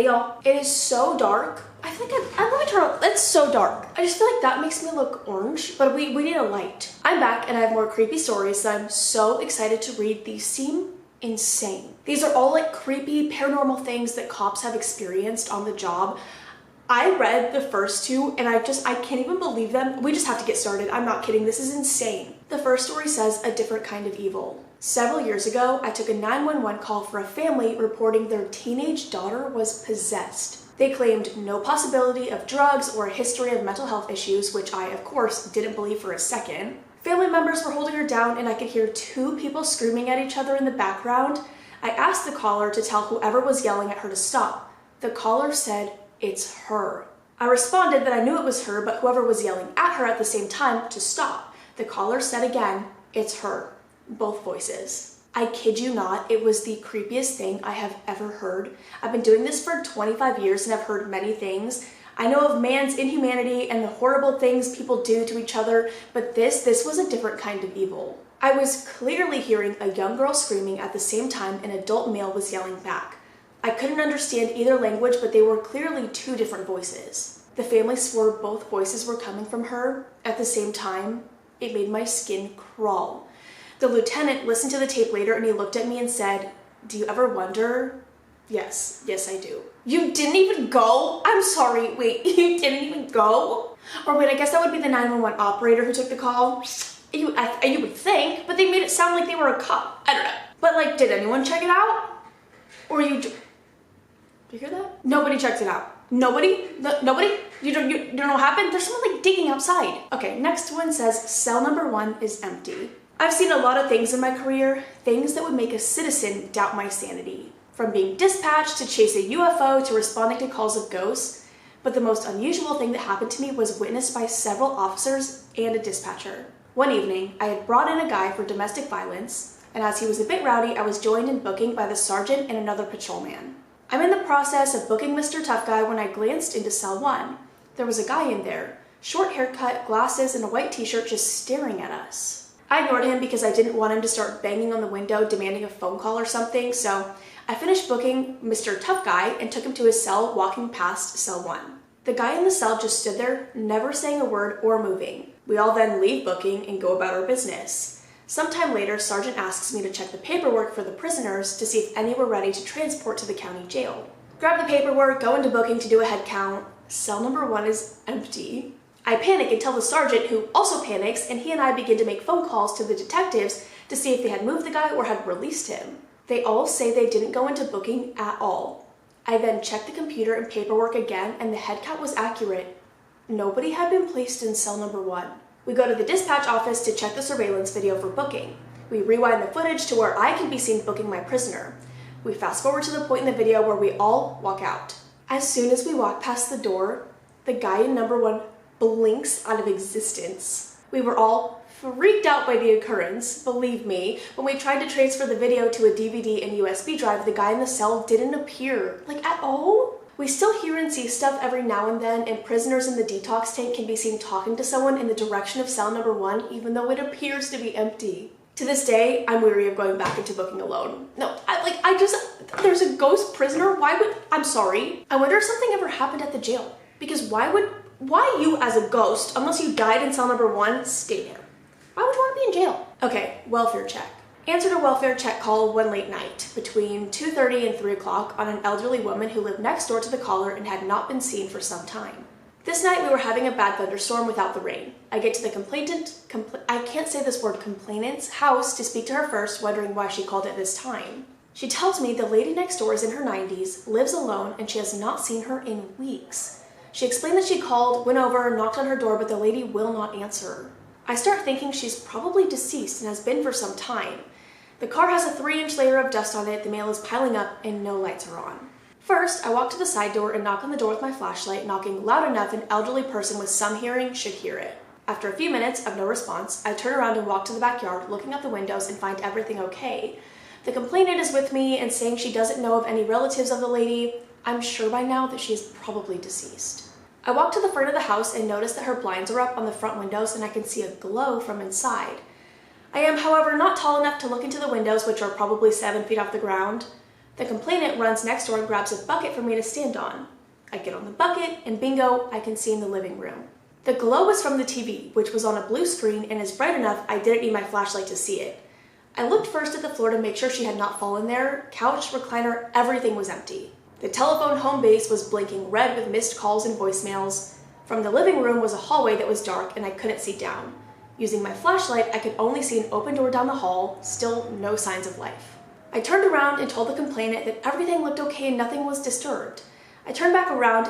Hey y'all, it is so dark. I feel like I'm gonna turn on, it's so dark. I just feel like that makes me look orange, but we need a light. I'm back and I have more creepy stories that I'm so excited to read. These seem insane. These are all like creepy paranormal things that cops have experienced on the job. I read the first two and I can't even believe them. We just have to get started. I'm not kidding. This is insane. The first story says a different kind of evil. Several years ago, I took a 911 call for a family reporting their teenage daughter was possessed. They claimed no possibility of drugs or a history of mental health issues, which I, of course, didn't believe for a second. Family members were holding her down and I could hear two people screaming at each other in the background. I asked the caller to tell whoever was yelling at her to stop. The caller said, "It's her." I responded that I knew it was her, but whoever was yelling at her at the same time to stop. The caller said again, "It's her." Both voices. I kid you not, it was the creepiest thing I have ever heard. I've been doing this for 25 years and I've heard many things. I know of man's inhumanity and the horrible things people do to each other, but this was a different kind of evil. I was clearly hearing a young girl screaming at the same time an adult male was yelling back. I couldn't understand either language, but they were clearly two different voices. The family swore both voices were coming from her at the same time. It made my skin crawl. The lieutenant listened to the tape later and he looked at me and said, "Do you ever wonder?" Yes, I do. You didn't even go? I'm sorry, wait, you didn't even go? Or wait, I guess that would be the 911 operator who took the call. You would think, but they made it sound like they were a cop. I don't know. But like, did anyone check it out? Or did you hear that? Nobody checked it out. Nobody? Nobody? You don't know what happened? There's someone like digging outside. Okay, next one says cell number 1 is empty. I've seen a lot of things in my career, things that would make a citizen doubt my sanity. From being dispatched to chase a UFO to responding to calls of ghosts. But the most unusual thing that happened to me was witnessed by several officers and a dispatcher. One evening, I had brought in a guy for domestic violence, and as he was a bit rowdy, I was joined in booking by the sergeant and another patrolman. I'm in the process of booking Mr. Tough Guy when I glanced into cell 1. There was a guy in there, short haircut, glasses, and a white t-shirt just staring at us. I ignored him because I didn't want him to start banging on the window demanding a phone call or something, so I finished booking Mr. Tough Guy and took him to his cell, walking past cell 1. The guy in the cell just stood there, never saying a word or moving. We all then leave booking and go about our business. Sometime later, Sergeant asks me to check the paperwork for the prisoners to see if any were ready to transport to the county jail. Grab the paperwork, go into booking to do a head count. Cell number 1 is empty. I panic and tell the sergeant, who also panics, and he and I begin to make phone calls to the detectives to see if they had moved the guy or had released him. They all say they didn't go into booking at all. I then checked the computer and paperwork again, and the head count was accurate. Nobody had been placed in cell number 1. We go to the dispatch office to check the surveillance video for booking. We rewind the footage to where I can be seen booking my prisoner. We fast forward to the point in the video where we all walk out. As soon as we walk past the door, the guy in number 1 blinks out of existence. We were all freaked out by the occurrence. Believe me, when we tried to transfer the video to a DVD and USB drive, the guy in the cell didn't appear, like at all. We still hear and see stuff every now and then, and prisoners in the detox tank can be seen talking to someone in the direction of cell number 1, even though it appears to be empty. To this day, I'm weary of going back into booking alone. No, there's a ghost prisoner? I'm sorry. I wonder if something ever happened at the jail. Because why you as a ghost, unless you died in cell number 1, stay there? Why would you want to be in jail? Okay, welfare check. Answered a welfare check call one late night, between 2:30 and 3 o'clock, on an elderly woman who lived next door to the caller and had not been seen for some time. This night we were having a bad thunderstorm without the rain. I get to the complainant's house to speak to her first, wondering why she called at this time. She tells me the lady next door is in her 90s, lives alone, and she has not seen her in weeks. She explained that she called, went over, knocked on her door, but the lady will not answer. I start thinking she's probably deceased and has been for some time. The car has a 3-inch layer of dust on it, the mail is piling up, and no lights are on. First, I walk to the side door and knock on the door with my flashlight, knocking loud enough an elderly person with some hearing should hear it. After a few minutes of no response, I turn around and walk to the backyard, looking out the windows and find everything okay. The complainant is with me and saying she doesn't know of any relatives of the lady. I'm sure by now that she is probably deceased. I walk to the front of the house and notice that her blinds are up on the front windows and I can see a glow from inside. I am, however, not tall enough to look into the windows, which are probably 7 feet off the ground. The complainant runs next door and grabs a bucket for me to stand on. I get on the bucket, and bingo, I can see in the living room. The glow was from the TV, which was on a blue screen and is bright enough I didn't need my flashlight to see it. I looked first at the floor to make sure she had not fallen there. Couch, recliner, everything was empty. The telephone home base was blinking red with missed calls and voicemails. From the living room was a hallway that was dark and I couldn't see down. Using my flashlight, I could only see an open door down the hall, still no signs of life. I turned around and told the complainant that everything looked okay and nothing was disturbed. I turned back around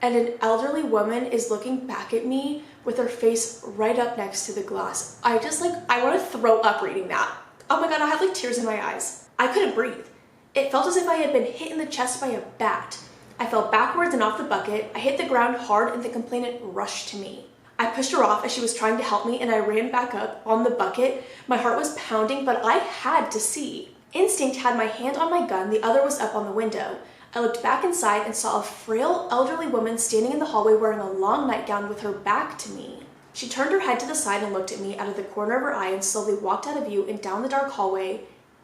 and an elderly woman is looking back at me with her face right up next to the glass. I want to throw up reading that. Oh my God, I had tears in my eyes. I couldn't breathe. It felt as if I had been hit in the chest by a bat. I fell backwards and off the bucket. I hit the ground hard and the complainant rushed to me. I pushed her off as she was trying to help me and I ran back up on the bucket. My heart was pounding, but I had to see. Instinct had my hand on my gun, the other was up on the window. I looked back inside and saw a frail elderly woman standing in the hallway wearing a long nightgown with her back to me. She turned her head to the side and looked at me out of the corner of her eye and slowly walked out of view and down the dark hallway,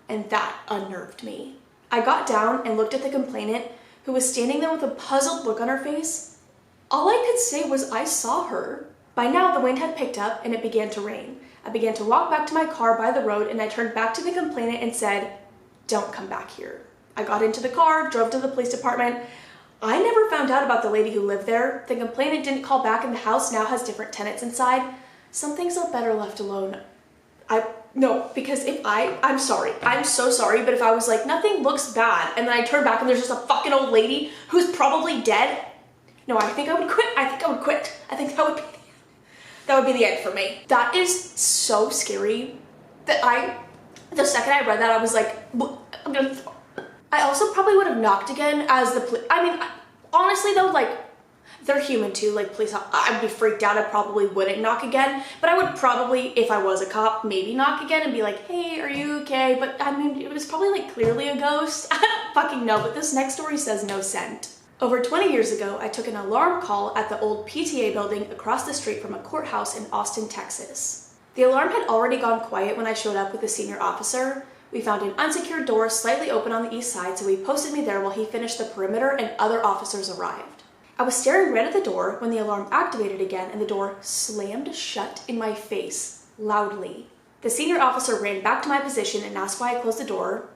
and that unnerved me. I got down and looked at the complainant, who was standing there with a puzzled look on her face. All I could say was I saw her. By now the wind had picked up and it began to rain. I began to walk back to my car by the road and I turned back to the complainant and said, "Don't come back here." I got into the car, drove to the police department. I never found out about the lady who lived there. The complainant didn't call back and the house now has different tenants inside. Some things are better left alone. Because I'm sorry. I'm so sorry, but if I was like, nothing looks bad, and then I turn back and there's just a fucking old lady who's probably dead, no, I think I would quit. I think that would be the end for me. That is so scary that the second I read that, I was like, I'm gonna I also probably would have knocked again as the police. I mean, honestly though, they're human too. Police, I'd be freaked out. I probably wouldn't knock again, but I would probably, if I was a cop, maybe knock again and be like, "Hey, are you okay?" But I mean, it was probably clearly a ghost. I don't fucking know, but this next story says no scent. Over 20 years ago, I took an alarm call at the old PTA building across the street from a courthouse in Austin, Texas. The alarm had already gone quiet when I showed up with a senior officer. We found an unsecured door slightly open on the east side, so he posted me there while he finished the perimeter and other officers arrived. I was staring right at the door when the alarm activated again and the door slammed shut in my face, loudly. The senior officer ran back to my position and asked why I closed the door.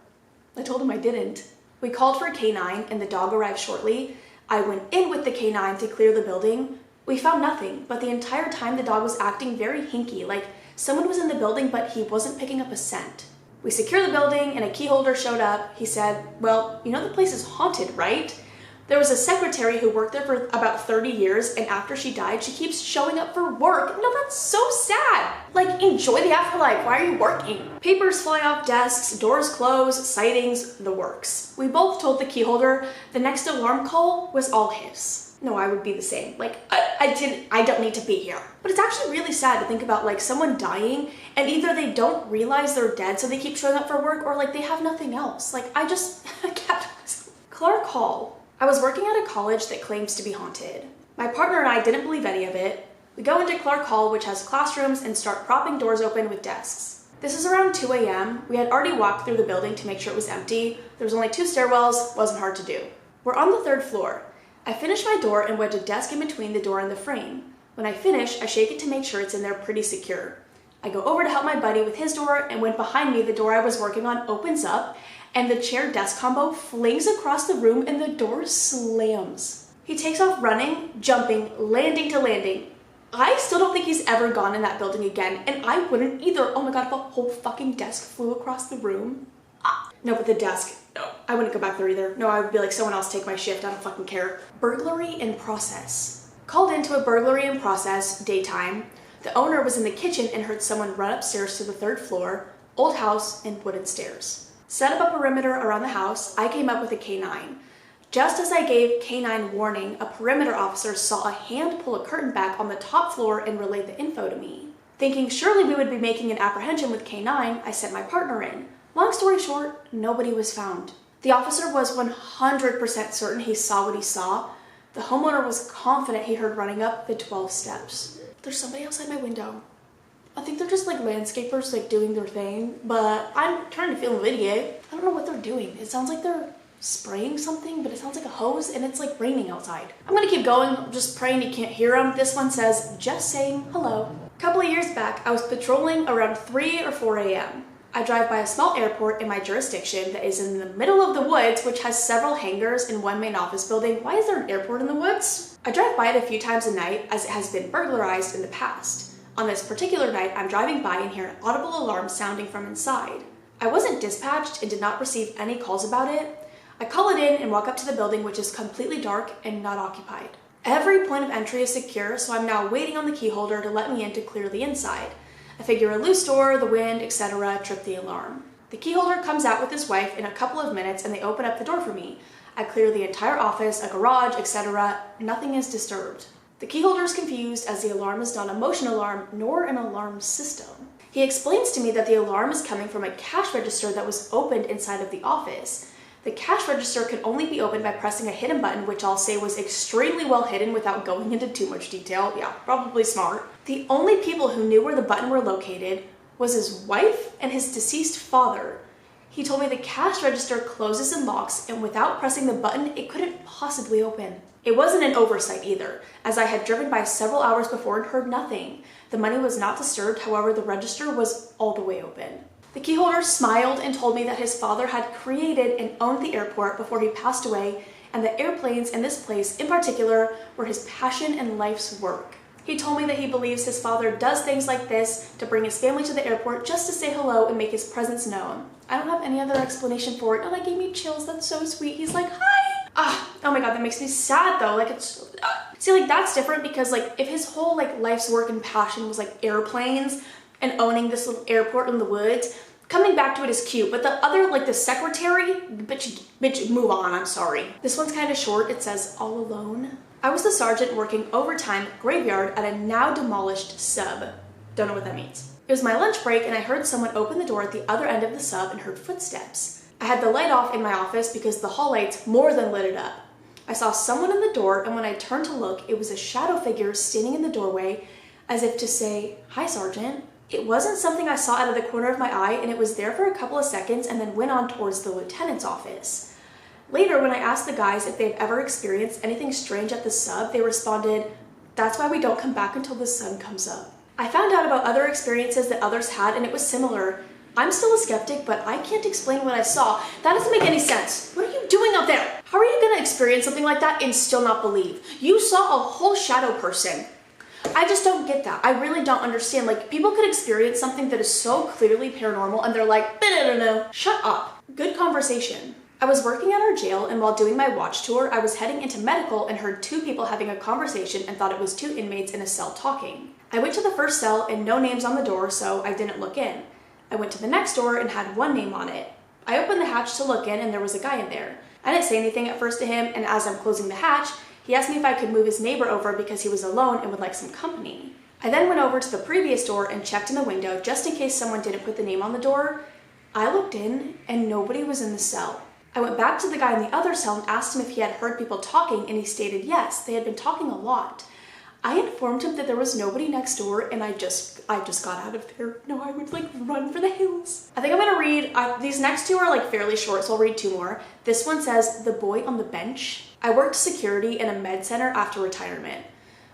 I told him I didn't. We called for a K9 and the dog arrived shortly. I went in with the K9 to clear the building. We found nothing, but the entire time the dog was acting very hinky, like someone was in the building but he wasn't picking up a scent. We secured the building and a key holder showed up. He said, "Well, you know the place is haunted, right? There was a secretary who worked there for about 30 years and after she died, she keeps showing up for work." No, that's so sad. Enjoy the afterlife. Why are you working? Papers fly off desks, doors close, sightings, the works. We both told the key holder the next alarm call was all his. No, I would be the same. I don't need to be here. But it's actually really sad to think about someone dying and either they don't realize they're dead so they keep showing up for work or they have nothing else. I kept Clark Hall. I was working at a college that claims to be haunted. My partner and I didn't believe any of it. We go into Clark Hall, which has classrooms, and start propping doors open with desks. This is around 2 a.m. We had already walked through the building to make sure it was empty. There was only 2 stairwells, wasn't hard to do. We're on the 3rd floor. I finish my door and wedge a desk in between the door and the frame. When I finish, I shake it to make sure it's in there pretty secure. I go over to help my buddy with his door, and when behind me the door I was working on opens up, and the chair-desk combo flings across the room and the door slams. He takes off running, jumping, landing to landing. I still don't think he's ever gone in that building again, and I wouldn't either. Oh my God, if a whole fucking desk flew across the room. No, but the desk, no, I wouldn't go back there either. No, I would be like, someone else take my shift, I don't fucking care. Burglary in process. Called into a burglary in process, daytime. The owner was in the kitchen and heard someone run upstairs to the 3rd floor, old house and wooden stairs. Set up a perimeter around the house, I came up with a K9. Just as I gave K9 warning, a perimeter officer saw a hand pull a curtain back on the top floor and relayed the info to me. Thinking surely we would be making an apprehension with K9, I sent my partner in. Long story short, nobody was found. The officer was 100% certain he saw what he saw. The homeowner was confident he heard running up the 12 steps. There's somebody outside my window. I think they're just landscapers doing their thing, but I'm trying to film a video. I don't know what they're doing. It sounds like they're spraying something, but it sounds like a hose and it's like raining outside. I'm gonna keep going, I'm just praying you can't hear them. This one says, just saying hello. A couple of years back, I was patrolling around 3 or 4 a.m. I drive by a small airport in my jurisdiction that is in the middle of the woods, which has several hangars and one main office building. Why is there an airport in the woods? I drive by it a few times a night as it has been burglarized in the past. On this particular night, I'm driving by and hear an audible alarm sounding from inside. I wasn't dispatched and did not receive any calls about it. I call it in and walk up to the building, which is completely dark and not occupied. Every point of entry is secure, so I'm now waiting on the key holder to let me in to clear the inside. I figure a loose door, the wind, etc. trip the alarm. The key holder comes out with his wife in a couple of minutes and they open up the door for me. I clear the entire office, a garage, etc. Nothing is disturbed. The key holder is confused as the alarm is not a motion alarm nor an alarm system. He explains to me that the alarm is coming from a cash register that was opened inside of the office. The cash register could only be opened by pressing a hidden button, which I'll say was extremely well hidden without going into too much detail. Yeah, probably smart. The only people who knew where the button were located was his wife and his deceased father. He told me the cash register closes and locks, and without pressing the button, it couldn't possibly open. It wasn't an oversight either, as I had driven by several hours before and heard nothing. The money was not disturbed, however, the register was all the way open. The key holder smiled and told me that his father had created and owned the airport before he passed away, and the airplanes in this place in particular were his passion and life's work. He told me that he believes his father does things like this to bring his family to the airport just to say hello and make his presence known. I don't have any other explanation for it. Oh, that gave me chills. That's so sweet. He's like, hi! Oh my god, that makes me sad though. Like it's, see, like that's different because like if his whole like life's work and passion was like airplanes and owning this little airport in the woods, coming back to it is cute, but the other, like the secretary, bitch, move on, I'm sorry. This one's kind of short. It says, all alone. I was the sergeant working overtime graveyard at a now demolished sub. Don't know what that means. It was my lunch break and I heard someone open the door at the other end of the sub and heard footsteps. I had the light off in my office because the hall lights more than lit it up. I saw someone in the door, and when I turned to look, it was a shadow figure standing in the doorway as if to say, hi, Sergeant. It wasn't something I saw out of the corner of my eye, and it was there for a couple of seconds and then went on towards the lieutenant's office. Later, when I asked the guys if they've ever experienced anything strange at the sub, they responded, that's why we don't come back until the sun comes up. I found out about other experiences that others had, and it was similar. I'm still a skeptic, but I can't explain what I saw. That doesn't make any sense. What are you doing out there? How are you gonna experience something like that and still not believe? You saw a whole shadow person. I just don't get that. I really don't understand. Like, people could experience something that is so clearly paranormal and they're like, no. Shut up. Good conversation. I was working at our jail, and while doing my watch tour, I was heading into medical and heard two people having a conversation and thought it was two inmates in a cell talking. I went to the first cell and no names on the door, so I didn't look in. I went to the next door and had one name on it. I opened the hatch to look in and there was a guy in there. I didn't say anything at first to him, and as I'm closing the hatch, he asked me if I could move his neighbor over because he was alone and would like some company. I then went over to the previous door and checked in the window just in case someone didn't put the name on the door. I looked in and nobody was in the cell. I went back to the guy in the other cell and asked him if he had heard people talking, and he stated yes, they had been talking a lot. I informed him that there was nobody next door, and I just got out of there. No, I would like run for the hills. I think I'm gonna read, these next two are like fairly short, so I'll read two more. This one says, the boy on the bench. I worked security in a med center after retirement.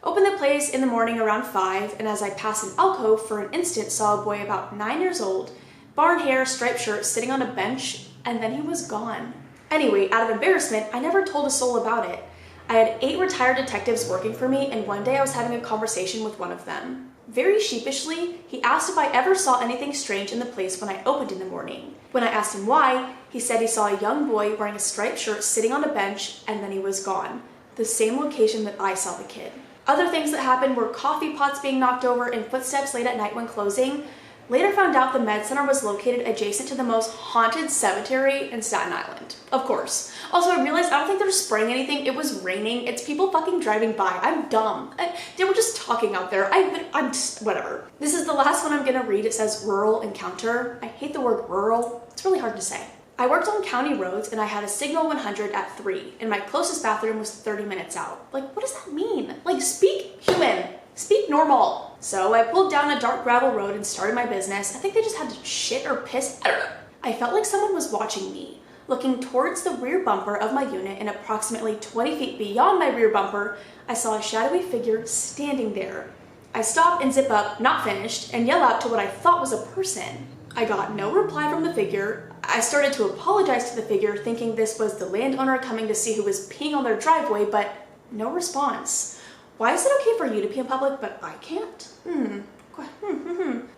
Opened the place in the morning around 5, and as I passed an alcove, for an instant saw a boy about 9 years old, barn hair, striped shirt, sitting on a bench, and then he was gone. Anyway, out of embarrassment, I never told a soul about it. I had 8 retired detectives working for me, and one day I was having a conversation with one of them. Very sheepishly, he asked if I ever saw anything strange in the place when I opened in the morning. When I asked him why, he said he saw a young boy wearing a striped shirt sitting on a bench, and then he was gone. The same location that I saw the kid. Other things that happened were coffee pots being knocked over and footsteps late at night when closing. Later found out the med center was located adjacent to the most haunted cemetery in Staten Island. Of course. Also, I realized I don't think they're spraying anything. It was raining. It's people fucking driving by. I'm dumb. They were just talking out there. I'm just, whatever. This is the last one I'm gonna read. It says rural encounter. I hate the word rural. It's really hard to say. I worked on county roads and I had a signal 100 at 3, and my closest bathroom was 30 minutes out. Like, what does that mean? Like, speak human. Speak normal. So I pulled down a dark gravel road and started my business. I think they just had to shit or piss. I don't know. I felt like someone was watching me. Looking towards the rear bumper of my unit and approximately 20 feet beyond my rear bumper, I saw a shadowy figure standing there. I stop and zip up, not finished, and yell out to what I thought was a person. I got no reply from the figure. I started to apologize to the figure, thinking this was the landowner coming to see who was peeing on their driveway, but no response. Why is it okay for you to pee in public, but I can't?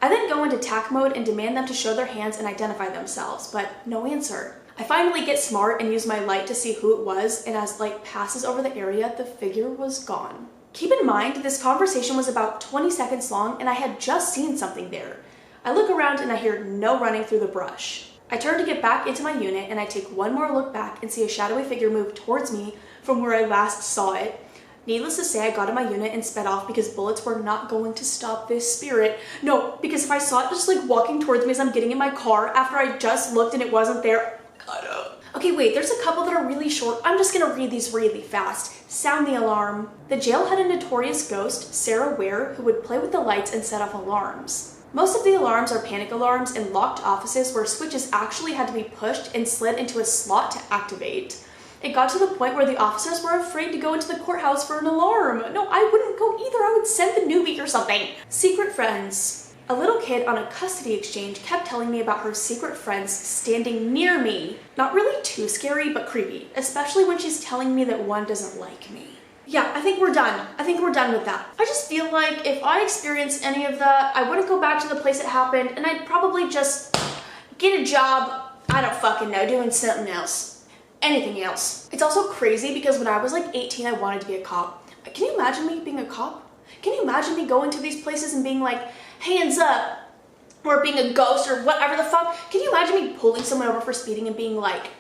I then go into tack mode and demand them to show their hands and identify themselves, but no answer. I finally get smart and use my light to see who it was, and as light passes over the area, the figure was gone. Keep in mind, this conversation was about 20 seconds long and I had just seen something there. I look around and I hear no running through the brush. I turn to get back into my unit and I take one more look back and see a shadowy figure move towards me from where I last saw it. Needless to say, I got in my unit and sped off because bullets were not going to stop this spirit. No, because if I saw it just like walking towards me as I'm getting in my car after I just looked and it wasn't there, Okay, wait, there's a couple that are really short. I'm just gonna read these really fast. Sound the alarm. The jail had a notorious ghost, Sarah Ware, who would play with the lights and set off alarms. Most of the alarms are panic alarms in locked offices where switches actually had to be pushed and slid into a slot to activate. It got to the point where the officers were afraid to go into the courthouse for an alarm. No, I wouldn't go either. I would send the newbie or something. Secret friends. A little kid on a custody exchange kept telling me about her secret friends standing near me. Not really too scary, but creepy, especially when she's telling me that one doesn't like me. Yeah, I think we're done. I think we're done with that. I just feel like if I experienced any of that, I wouldn't go back to the place it happened, and I'd probably just get a job, I don't fucking know, doing something else. Anything else. It's also crazy because when I was like 18, I wanted to be a cop. Can you imagine me being a cop? Can you imagine me going to these places and being like, hands up, or being a ghost or whatever the fuck? Can you imagine me pulling someone over for speeding and being like,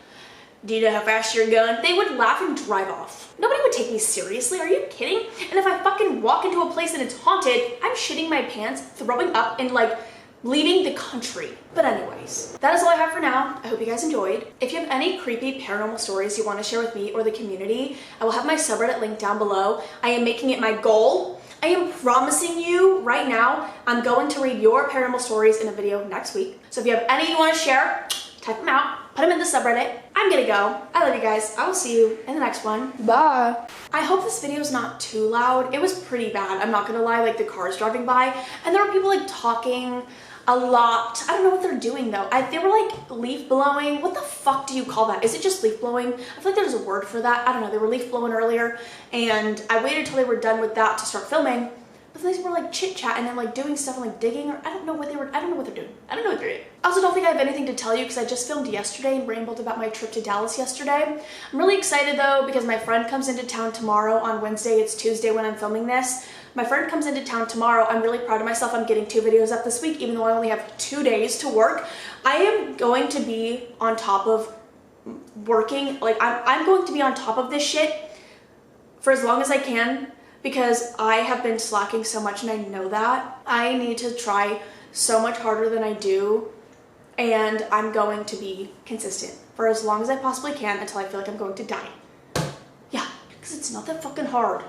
do you know how fast you're going? They would laugh and drive off. Nobody would take me seriously, are you kidding? And if I fucking walk into a place and it's haunted, I'm shitting my pants, throwing up, and like leaving the country. But anyways, that is all I have for now. I hope you guys enjoyed. If you have any creepy paranormal stories you want to share with me or the community, I will have my subreddit link down below. I am making it my goal. I am promising you right now, I'm going to read your paranormal stories in a video next week. So if you have any you want to share, type them out, put them in the subreddit. I'm gonna go. I love you guys. I will see you in the next one. Bye. I hope this video is not too loud. It was pretty bad. I'm not gonna lie, like the cars driving by and there were people like talking a lot. I don't know what they're doing though. They were like leaf blowing. What the fuck do you call that? Is it just leaf blowing? I feel like there's a word for that. I don't know. They were leaf blowing earlier and I waited till they were done with that to start filming. But then they were like chit chatting and like doing stuff and like digging, or I don't know what they're doing. I don't know what they're doing. I also don't think I have anything to tell you because I just filmed yesterday and rambled about my trip to Dallas yesterday. I'm really excited though because my friend comes into town tomorrow on Wednesday. It's Tuesday when I'm filming this. My friend comes into town tomorrow. I'm really proud of myself. I'm getting 2 videos up this week even though I only have 2 days to work. I am going to be on top of working. Like I'm going to be on top of this shit for as long as I can because I have been slacking so much and I know that. I need to try so much harder than I do and I'm going to be consistent for as long as I possibly can until I feel like I'm going to die. Yeah, because it's not that fucking hard.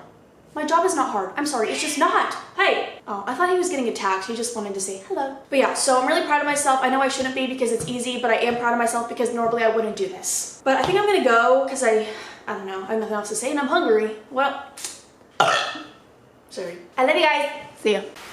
My job is not hard. I'm sorry, it's just not. Hey. Oh, I thought he was getting attacked. He just wanted to say hello. But yeah, so I'm really proud of myself. I know I shouldn't be because it's easy, but I am proud of myself because normally I wouldn't do this. But I think I'm gonna go because I don't know, I have nothing else to say and I'm hungry. Well, sorry. I love you guys. See ya.